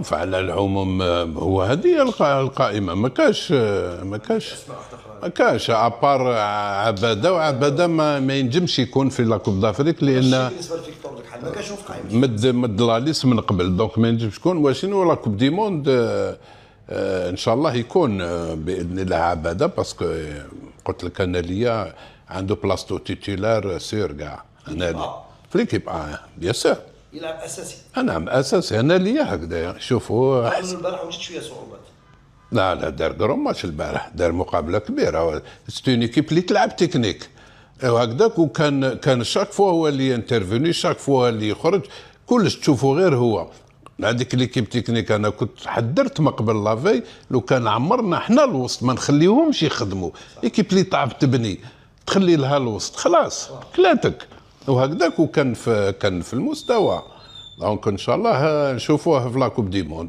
فعلى العموم هو هذه هي القائمة، ما كاش ابار عبادة، وعبادة ما ينجمش يكون في لاكوب دافريك لان بالنسبه لفيكتور ديك الحال ما كانش في القائمه. مد لا ليست من قبل، دونك ما ينجمش يكون. وشنو لاكوب دي موند ان شاء الله يكون باذن الله عبادة، باسكو قلت لك انا ليا عنده بلاصتو تيتولار سير كاع انا في ليكيب بيان سور يلعب اساسي. نعم اساسي انا ليا هكذا. شوفوا البارح وجدت شويه صعوبات. لا دار كروم ماتش البارح، دار مقابله كبيره، ستون ايكيب اللي تلعب تكنيك وهكذاك. وكان شاك فوا هو اللي انترفيني، شاك فوا اللي يخرج، كلش تشوفوا غير هو. هذيك ليكيب تكنيك انا كنت حذرت ما قبل لافي، لو كان عمرنا حنا الوسط ما نخليوهمش يخدموا، ايكيب اللي تعب تبني تخلي لها الوسط خلاص كلاتك وهكذاك. وكان كان في المستوى، دونك ان شاء الله نشوفوه في لاكوب دي موند.